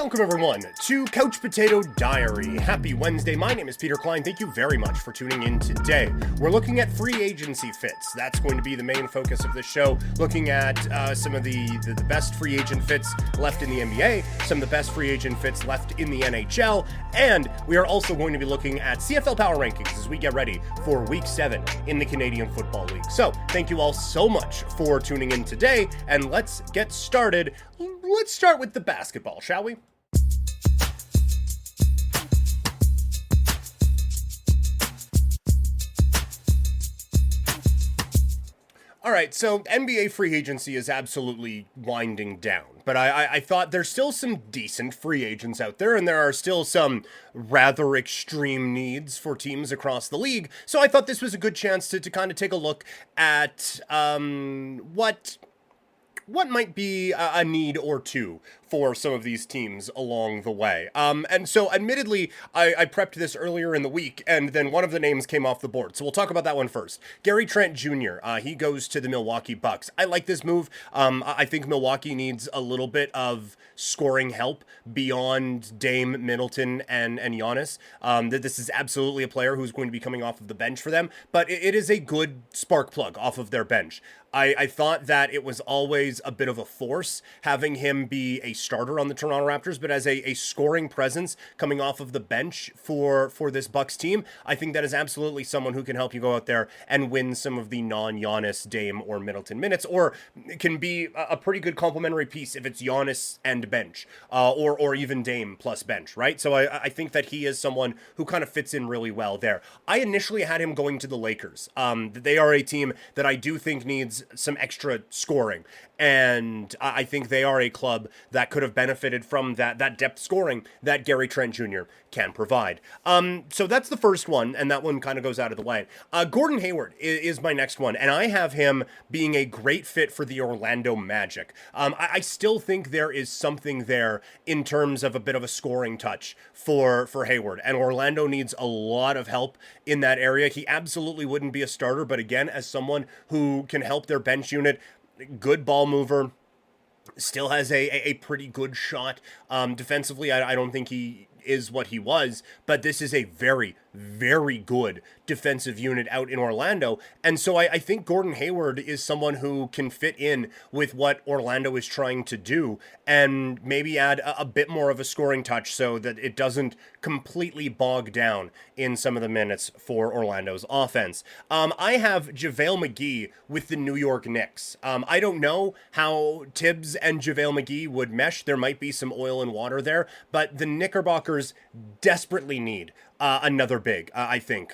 Welcome, everyone, to Couch Potato Diary. Happy Wednesday. My name is Peter Klein. Thank you very much for tuning in today. We're looking at free agency fits. That's going to be the main focus of this show, looking at some of the best free agent fits left in the NBA, some of the best free agent fits left in the NHL, and we are also going to be looking at CFL Power Rankings as we get ready for Week 7 in the Canadian Football League. So, thank you all so much for tuning in today, and let's get started. Let's start with the basketball, shall we? All right, so NBA free agency is absolutely winding down, but I thought there's still some decent free agents out there, and there are still some rather extreme needs for teams across the league, so I thought this was a good chance to kind of take a look at what might be a need or two for some of these teams along the way. And so admittedly, I prepped this earlier in the week, and then one of the names came off the board. So we'll talk about that one first. Gary Trent Jr., he goes to the Milwaukee Bucks. I like this move. I think Milwaukee needs a little bit of scoring help beyond Dame, Middleton, and Giannis. This is absolutely a player who's going to be coming off of the bench for them, but it is a good spark plug off of their bench. I thought that it was always a bit of a force having him be a starter on the Toronto Raptors, but as a scoring presence coming off of the bench for this Bucks team, I think that is absolutely someone who can help you go out there and win some of the non-Giannis, Dame, or Middleton minutes, or can be a pretty good complementary piece if it's Giannis and bench, or even Dame plus bench, right? So I think that he is someone who kind of fits in really well there. I initially had him going to the Lakers. They are a team that I do think needs some extra scoring, and I think they are a club that could have benefited from that depth scoring that Gary Trent Jr. can provide. So that's the first one, and that one kind of goes out of the way. Gordon Hayward is my next one, and I have him being a great fit for the Orlando Magic. I still think there is something there in terms of a bit of a scoring touch for Hayward, and Orlando needs a lot of help in that area. He absolutely wouldn't be a starter, but again, as someone who can help their bench unit, good ball mover, still has a pretty good shot. Defensively, I don't think he is what he was, but this is a very, very good defensive unit out in Orlando. And so I think Gordon Hayward is someone who can fit in with what Orlando is trying to do and maybe add a bit more of a scoring touch so that it doesn't completely bog down in some of the minutes for Orlando's offense. I have JaVale McGee with the New York Knicks. I don't know how Tibbs and JaVale McGee would mesh. There might be some oil and water there, but the Knickerbockers desperately need another big, I think,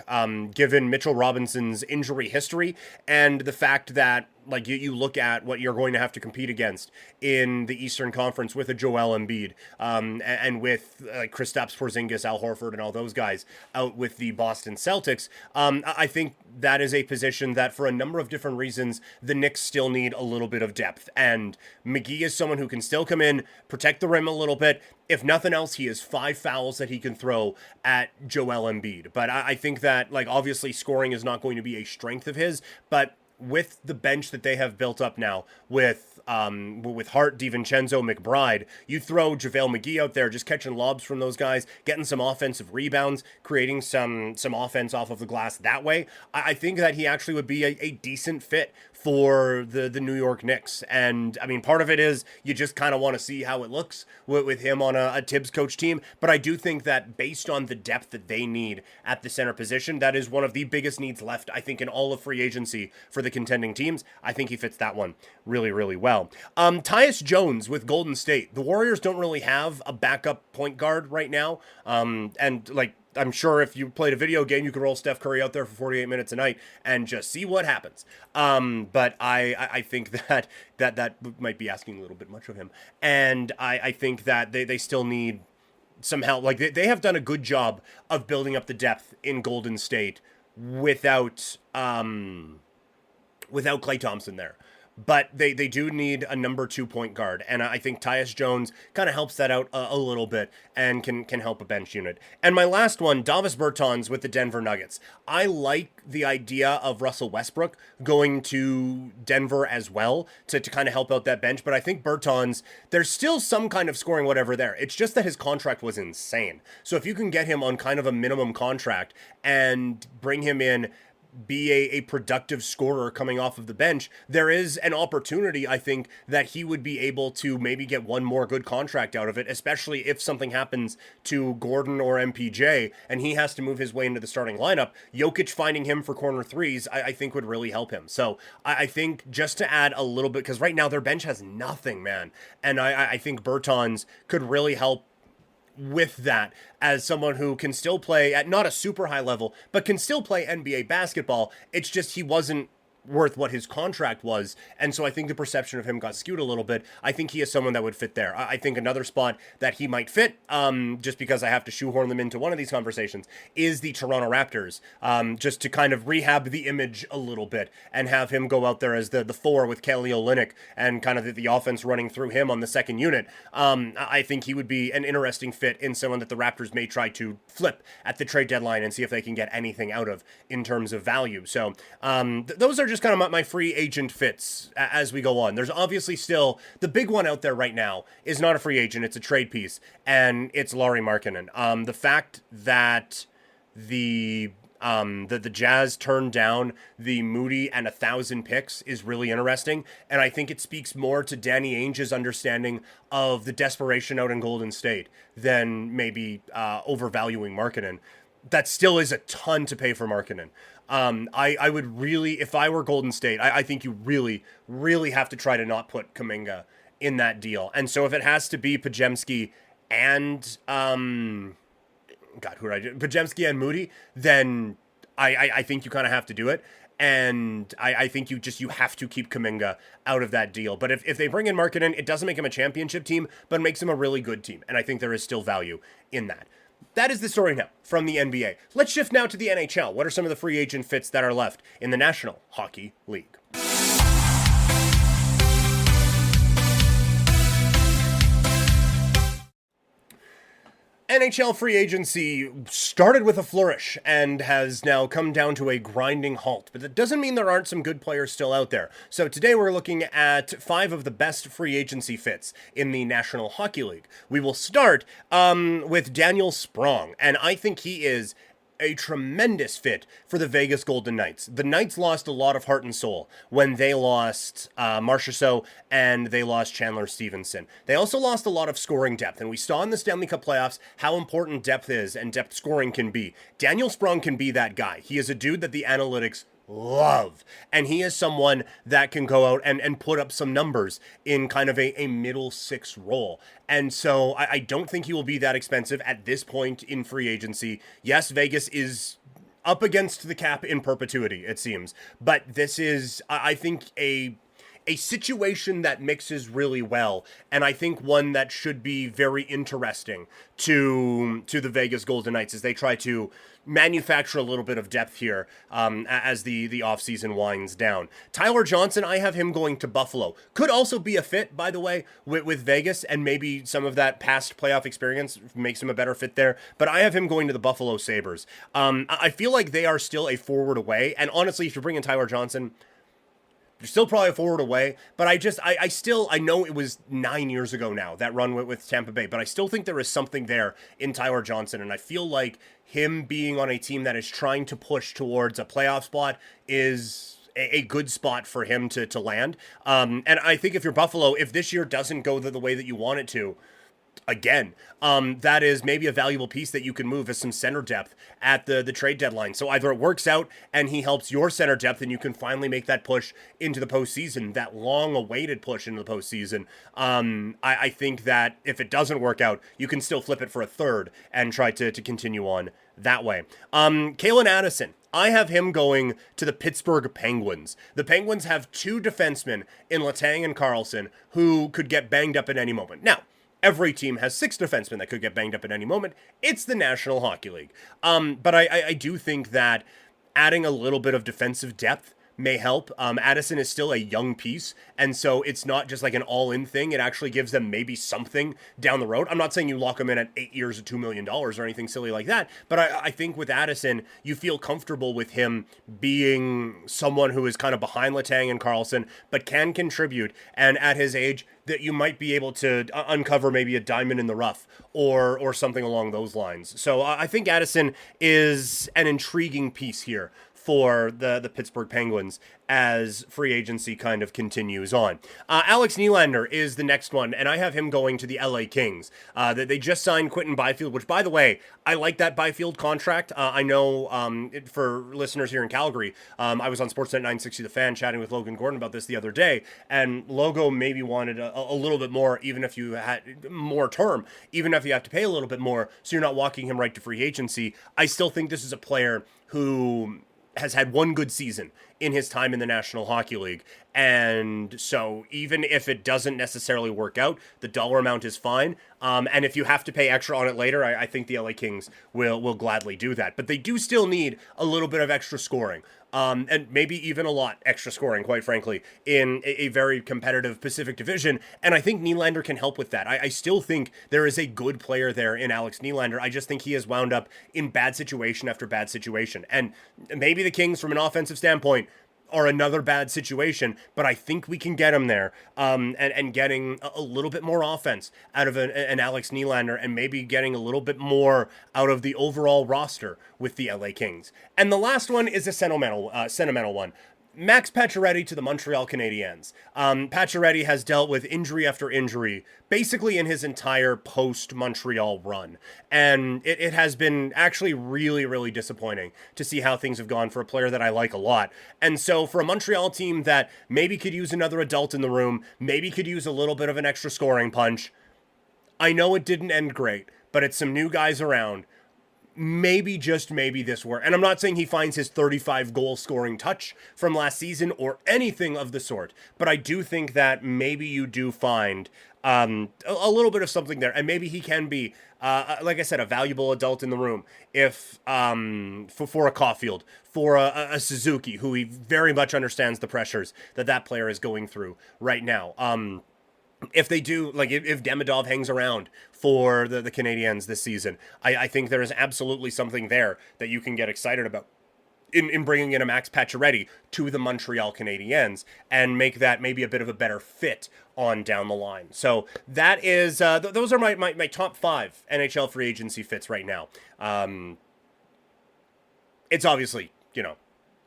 given Mitchell Robinson's injury history and the fact that, like, you look at what you're going to have to compete against in the Eastern Conference with a Joel Embiid, and with Kristaps Porzingis, Al Horford, and all those guys out with the Boston Celtics. I think that is a position that, for a number of different reasons, the Knicks still need a little bit of depth. And McGee is someone who can still come in, protect the rim a little bit. If nothing else, he has 5 fouls that he can throw at Joel Embiid. But I think that, like, obviously scoring is not going to be a strength of his, but with the bench that they have built up now, with Hart, DiVincenzo, McBride, you throw JaVale McGee out there just catching lobs from those guys, getting some offensive rebounds, creating some offense off of the glass that way. I think that he actually would be a decent fit for the New York Knicks. And I mean, part of it is you just kind of want to see how it looks with him on a Tibbs coach team. But I do think that based on the depth that they need at the center position, that is one of the biggest needs left, I think, in all of free agency for the contending teams. I think he fits that one really, really well. Tyus Jones with Golden State. The Warriors don't really have a backup point guard right now. And like, I'm sure if you played a video game, you could roll Steph Curry out there for 48 minutes a night and just see what happens. But I think that might be asking a little bit much of him. And I think that they still need some help. Like, they have done a good job of building up the depth in Golden State without Klay Thompson there. but they do need a number 2 point guard, and I think Tyus Jones kind of helps that out a little bit and can help a bench unit. And my last one, Davis Bertans with the Denver Nuggets. I like the idea of Russell Westbrook going to Denver as well to kind of help out that bench, but I think Bertans, there's still some kind of scoring whatever there. It's just that his contract was insane. So if you can get him on kind of a minimum contract and bring him in, be a productive scorer coming off of the bench, there is an opportunity, I think, that he would be able to maybe get one more good contract out of it, especially if something happens to Gordon or MPJ and he has to move his way into the starting lineup. Jokic finding him for corner threes, I think would really help him. So I think just to add a little bit, because right now their bench has nothing, man. And I think Bertans could really help with that as someone who can still play at not a super high level, but can still play NBA basketball. It's just he wasn't worth what his contract was, and so I think the perception of him got skewed a little bit. I think he is someone that would fit there. I think another spot that he might fit, just because I have to shoehorn them into one of these conversations, is the Toronto Raptors, just to kind of rehab the image a little bit and have him go out there as the four with Kelly Olynyk and kind of the offense running through him on the second unit. I think he would be an interesting fit in someone that the Raptors may try to flip at the trade deadline and see if they can get anything out of in terms of value. So those are just kind of my free agent fits as we go on. There's obviously still the big one out there right now is not a free agent, it's a trade piece, and it's Lauri Markkanen. The fact that the Jazz turned down the Moody and 1,000 picks is really interesting, and I think it speaks more to Danny Ainge's understanding of the desperation out in Golden State than maybe overvaluing Markkanen. That still is a ton to pay for Markkanen. I would really, if I were Golden State, I think you really, really have to try to not put Kuminga in that deal. And so if it has to be Podziemski and, Podziemski and Moody, then I think you kind of have to do it. And I think you have to keep Kuminga out of that deal. But if they bring in Markkanen, it doesn't make him a championship team, but makes him a really good team. And I think there is still value in that. That is the story now from the NBA. Let's shift now to the NHL. What are some of the free agent fits that are left in the National Hockey League? NHL Free Agency started with a flourish and has now come down to a grinding halt, but that doesn't mean there aren't some good players still out there. So today we're looking at 5 of the best free agency fits in the National Hockey League. We will start with Daniel Sprong, and I think he is a tremendous fit for the Vegas Golden Knights. The Knights lost a lot of heart and soul when they lost Marchessault and they lost Chandler Stevenson. They also lost a lot of scoring depth, and we saw in the Stanley Cup playoffs how important depth is and depth scoring can be. Daniel Sprong can be that guy. He is a dude that the analytics love, and he is someone that can go out and put up some numbers in kind of a middle six role. And so I don't think he will be that expensive at this point in free agency. Yes, Vegas is up against the cap in perpetuity, it seems, but this is, I think, a situation that mixes really well, and I think one that should be very interesting to the Vegas Golden Knights as they try to manufacture a little bit of depth here as the offseason winds down. Tyler Johnson, I have him going to Buffalo. Could also be a fit, by the way, with Vegas, and maybe some of that past playoff experience makes him a better fit there, but I have him going to the Buffalo Sabres. I feel like they are still a forward away, and honestly, if you bring in Tyler Johnson, you're still probably a forward away, but I know it was 9 years ago now, that run with Tampa Bay, but I still think there is something there in Tyler Johnson, and I feel like him being on a team that is trying to push towards a playoff spot is a good spot for him to land. And I think if you're Buffalo, if this year doesn't go the way that you want it to, again, that is maybe a valuable piece that you can move as some center depth at the trade deadline. So either it works out and he helps your center depth and you can finally make that push into the postseason, that long-awaited push into the postseason. I think that if it doesn't work out, you can still flip it for a third and try to continue on that way. Kalen Addison, I have him going to the Pittsburgh Penguins. The Penguins have 2 defensemen in Letang and Carlson who could get banged up at any moment. Now, every team has 6 defensemen that could get banged up at any moment. It's the National Hockey League. But I do think that adding a little bit of defensive depth may help. Addison is still a young piece, and so it's not just like an all-in thing. It actually gives them maybe something down the road. I'm not saying you lock him in at 8 years at $2 million or anything silly like that, but I think with Addison, you feel comfortable with him being someone who is kind of behind Letang and Carlson, but can contribute, and at his age, that you might be able to uncover maybe a diamond in the rough or something along those lines. So I think Addison is an intriguing piece here for the Pittsburgh Penguins as free agency kind of continues on. Alex Nylander is the next one, and I have him going to the LA Kings. They just signed Quinton Byfield, which, by the way, I like that Byfield contract. I know for listeners here in Calgary, I was on Sportsnet 960 The Fan chatting with Logan Gordon about this the other day, and Logo maybe wanted a little bit more, even if you had more term, even if you have to pay a little bit more, so you're not walking him right to free agency. I still think this is a player who has had one good season in his time in the National Hockey League. And so even if it doesn't necessarily work out, the dollar amount is fine. And if you have to pay extra on it later, I think the LA Kings will gladly do that. But they do still need a little bit of extra scoring. And maybe even a lot extra scoring, quite frankly, in a very competitive Pacific Division. And I think Nylander can help with that. I still think there is a good player there in Alex Nylander. I just think he has wound up in bad situation after bad situation. And maybe the Kings, from an offensive standpoint, are another bad situation, but I think we can get him there, and getting a little bit more offense out of an Alex Nylander, and maybe getting a little bit more out of the overall roster with the LA Kings. And the last one is a sentimental one. Max Pacioretty to the Montreal Canadiens. Pacioretty has dealt with injury after injury, basically in his entire post-Montreal run. And it has been actually really, really disappointing to see how things have gone for a player that I like a lot. And so for a Montreal team that maybe could use another adult in the room, maybe could use a little bit of an extra scoring punch, I know it didn't end great, but it's some new guys around. Maybe, just maybe, this work. And I'm not saying he finds his 35 goal scoring touch from last season or anything of the sort, but I do think that maybe you do find a little bit of something there, and maybe he can be, like I said, a valuable adult in the room. If for a Caulfield, for a Suzuki, who he very much understands the pressures that player is going through right now. If they do, like if Demidov hangs around for the Canadiens this season, I think there is absolutely something there that you can get excited about in bringing in a Max Pacioretty to the Montreal Canadiens and make that maybe a bit of a better fit on down the line. So that is, those are my top 5 NHL free agency fits right now. It's obviously,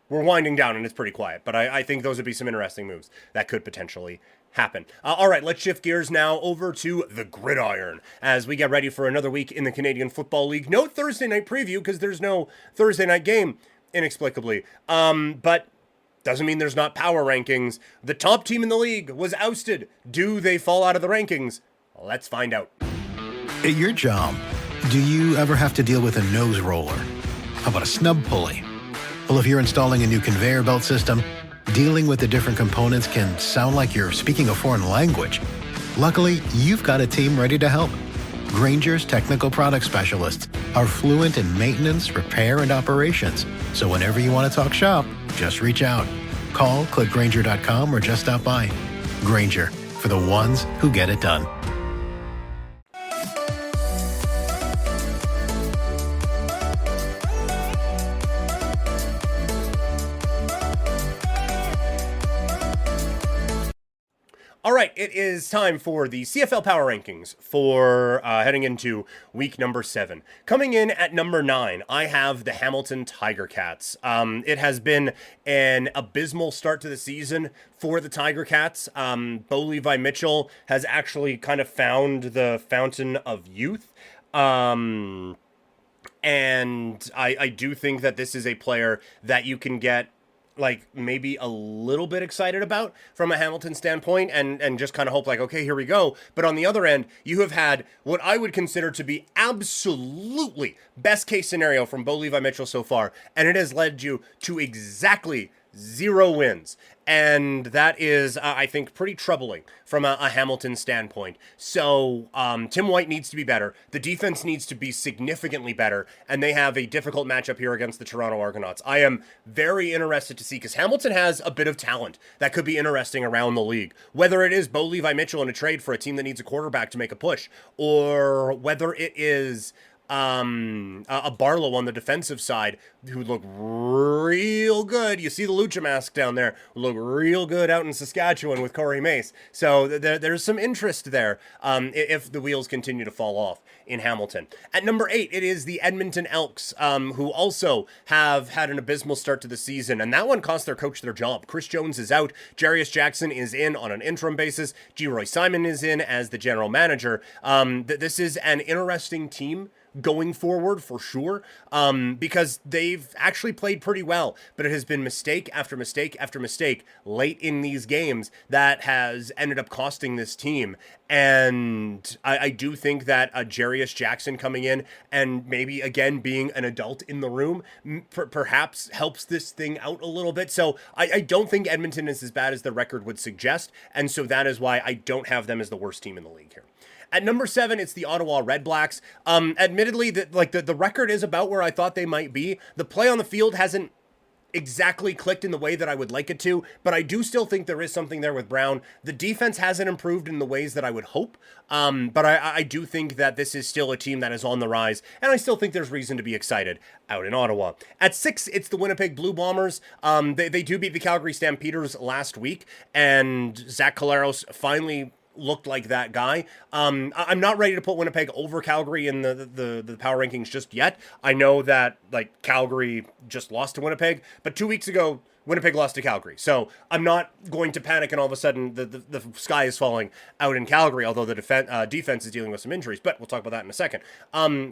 we're winding down and it's pretty quiet, but I think those would be some interesting moves that could potentially happen. All right, let's shift gears now over to the gridiron as we get ready for another week in the Canadian Football League. No Thursday night preview because there's no Thursday night game, inexplicably. But doesn't mean there's not power rankings. The top team in the league was ousted. Do they fall out of the rankings? Let's find out. At your job, do you ever have to deal with a nose roller? How about a snub pulley? Well, if you're installing a new conveyor belt system, dealing with the different components can sound like you're speaking a foreign language. Luckily, you've got a team ready to help. Grainger's technical product specialists are fluent in maintenance, repair, and operations. So whenever you want to talk shop, just reach out. Call, click Grainger.com, or just stop by. Grainger, for the ones who get it done. All right, it is time for the CFL Power Rankings for heading into week number 7. Coming in at number 9, I have the Hamilton Tiger Cats. It has been an abysmal start to the season for the Tiger Cats. Bo Levi Mitchell has actually kind of found the fountain of youth. And I do think that this is a player that you can get like maybe a little bit excited about from a Hamilton standpoint and just kind of hope like, okay, here we go. But on the other end, you have had what I would consider to be absolutely best case scenario from Bo Levi Mitchell so far. And it has led you to exactly 0 wins. And that is, I think, pretty troubling from a Hamilton standpoint. So Tim White needs to be better. The defense needs to be significantly better. And they have a difficult matchup here against the Toronto Argonauts. I am very interested to see, because Hamilton has a bit of talent that could be interesting around the league. Whether it is Bo Levi Mitchell in a trade for a team that needs a quarterback to make a push, or whether it is a Barlow on the defensive side who look real good. You see the Lucha mask down there, look real good out in Saskatchewan with Corey Mace. So there's some interest there if the wheels continue to fall off in Hamilton. At number 8, it is the Edmonton Elks, who also have had an abysmal start to the season, and that one cost their coach their job. Chris Jones is out. Jarius Jackson is in on an interim basis. G. Roy Simon is in as the general manager. This is an interesting team going forward for sure, because they've actually played pretty well, but it has been mistake after mistake after mistake late in these games that has ended up costing this team. And I do think that Jarius Jackson coming in and maybe again being an adult in the room perhaps helps this thing out a little bit. So I don't think Edmonton is as bad as the record would suggest, and so that is why I don't have them as the worst team in the league here. At number 7, it's the Ottawa Redblacks. Admittedly, the record is about where I thought they might be. The play on the field hasn't exactly clicked in the way that I would like it to, but I do still think there is something there with Brown. The defense hasn't improved in the ways that I would hope, but I do think that this is still a team that is on the rise, and I still think there's reason to be excited out in Ottawa. At 6, it's the Winnipeg Blue Bombers. They do beat the Calgary Stampeders last week, and Zach Collaros finally looked like that guy. I'm not ready to put Winnipeg over Calgary in the power rankings just yet. I know that Calgary just lost to Winnipeg, but 2 weeks ago Winnipeg lost to Calgary. So I'm not going to panic and all of a sudden the sky is falling out in Calgary, although the defense is dealing with some injuries, but we'll talk about that in a second.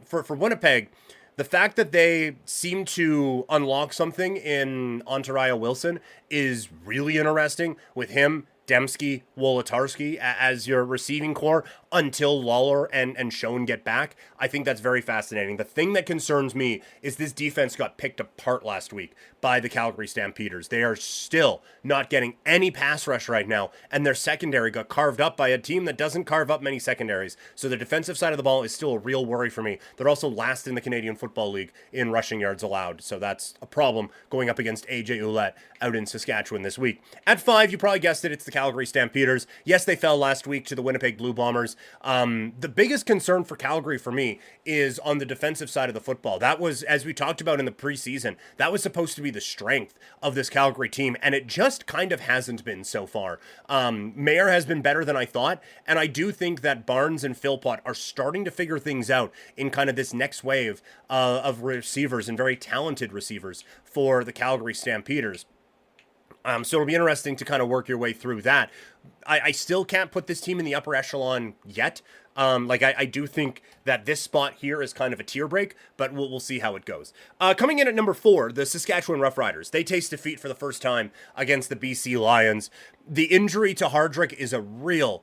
For Winnipeg, the fact that they seem to unlock something in Ontario Wilson is really interesting, with him, Dembski, Wolotarski as your receiving core until Lawler and Schoen get back. I think that's very fascinating. The thing that concerns me is this defense got picked apart last week by the Calgary Stampeders. They are still not getting any pass rush right now, and their secondary got carved up by a team that doesn't carve up many secondaries. So the defensive side of the ball is still a real worry for me. They're also last in the Canadian Football League in rushing yards allowed, so that's a problem going up against AJ Ouellette out in Saskatchewan this week. At 5, you probably guessed it, it's the Calgary Stampeders. Yes, they fell last week to the Winnipeg Blue Bombers. The biggest concern for Calgary for me is on the defensive side of the football. That was, as we talked about in the preseason, that was supposed to be the strength of this Calgary team, and it just kind of hasn't been so far. Mayer has been better than I thought, and I do think that Barnes and Philpott are starting to figure things out in kind of this next wave of receivers, and very talented receivers for the Calgary Stampeders. So it'll be interesting to kind of work your way through that. I still can't put this team in the upper echelon yet. I do think that this spot here is kind of a tier break, but we'll see how it goes. Coming in at number 4, the Saskatchewan Roughriders. They taste defeat for the first time against the BC Lions. The injury to Hardrick is a real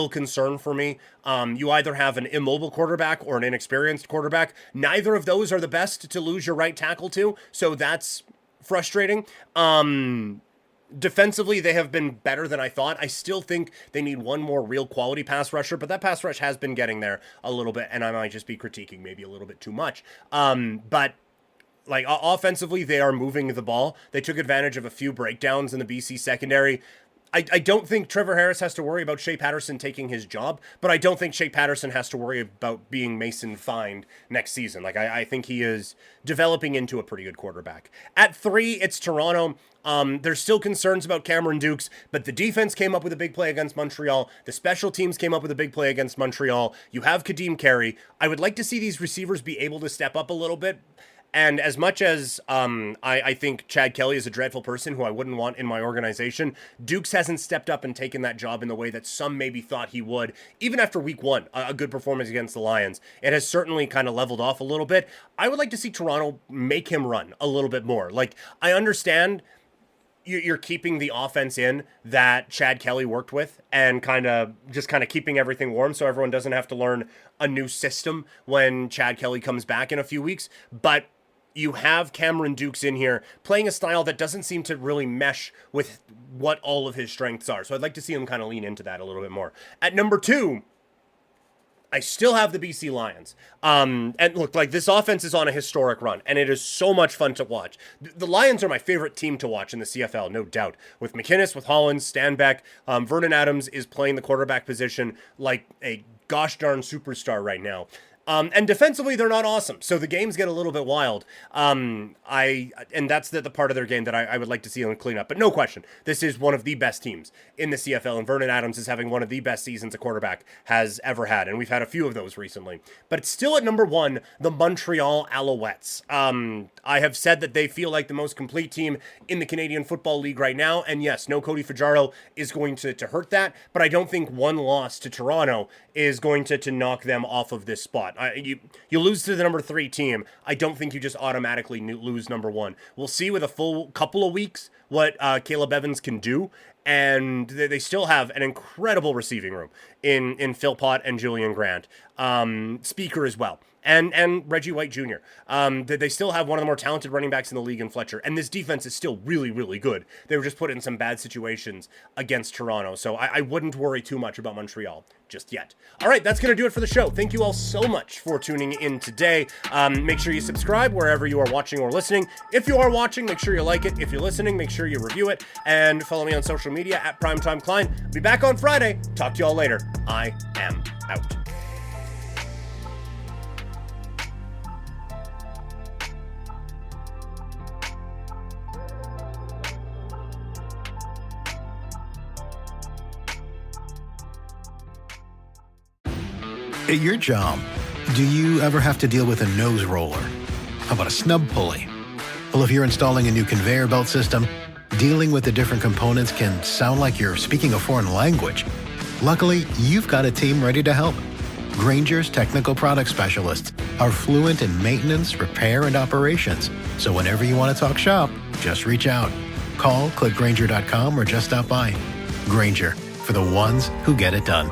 concern for me. You either have an immobile quarterback or an inexperienced quarterback. Neither of those are the best to lose your right tackle to, so that's frustrating. Defensively, they have been better than I thought. I still think they need one more real quality pass rusher, but that pass rush has been getting there a little bit, and I might just be critiquing maybe a little bit too much. But offensively, they are moving the ball. They took advantage of a few breakdowns in the BC secondary. I don't think Trevor Harris has to worry about Shea Patterson taking his job, but I don't think Shea Patterson has to worry about being Mason Find next season. I think he is developing into a pretty good quarterback. At 3, it's Toronto. There's still concerns about Cameron Dukes, but the defense came up with a big play against Montreal. The special teams came up with a big play against Montreal. You have Kadeem Carey. I would like to see these receivers be able to step up a little bit. And as much as I think Chad Kelly is a dreadful person who I wouldn't want in my organization, Dukes hasn't stepped up and taken that job in the way that some maybe thought he would. Even after week 1, a good performance against the Lions, it has certainly kind of leveled off a little bit. I would like to see Toronto make him run a little bit more. I understand you're keeping the offense in that Chad Kelly worked with and kind of keeping everything warm so everyone doesn't have to learn a new system when Chad Kelly comes back in a few weeks. But you have Cameron Dukes in here playing a style that doesn't seem to really mesh with what all of his strengths are. So I'd like to see him kind of lean into that a little bit more. At number 2, I still have the BC Lions. And look, like, this offense is on a historic run, and it is so much fun to watch. The Lions are my favorite team to watch in the CFL, no doubt. With McInnes, with Hollins, Stanback, Vernon Adams is playing the quarterback position like a gosh darn superstar right now. And defensively, they're not awesome, so the games get a little bit wild. And that's the part of their game that I would like to see them clean up. But no question, this is one of the best teams in the CFL, and Vernon Adams is having one of the best seasons a quarterback has ever had, and we've had a few of those recently. But it's still at number 1, the Montreal Alouettes. I have said that they feel like the most complete team in the Canadian Football League right now, and yes, no Cody Fajardo is going to hurt that, but I don't think one loss to Toronto is going to knock them off of this spot. You lose to the number 3 team. I don't think you just automatically lose number 1. We'll see with a full couple of weeks what Caleb Evans can do, and they still have an incredible receiving room in Phil Pott and Julian Grant, Speaker as well, and Reggie White Jr. They still have one of the more talented running backs in the league in Fletcher, and this defense is still really, really good. They were just put in some bad situations against Toronto, so I wouldn't worry too much about Montreal just yet. All right, that's going to do it for the show. Thank you all so much for tuning in today. Make sure you subscribe wherever you are watching or listening. If you are watching, make sure you like it. If you're listening, make sure you review it, and follow me on social media at Primetime Klein. Be back on Friday. Talk to you all later. I am out. At your job, do you ever have to deal with a nose roller? How about a snub pulley? Well, if you're installing a new conveyor belt system, dealing with the different components can sound like you're speaking a foreign language. Luckily, you've got a team ready to help. Grainger's technical product specialists are fluent in maintenance, repair, and operations. So whenever you want to talk shop, just reach out. Call, click Grainger.com, or just stop by. Grainger, for the ones who get it done.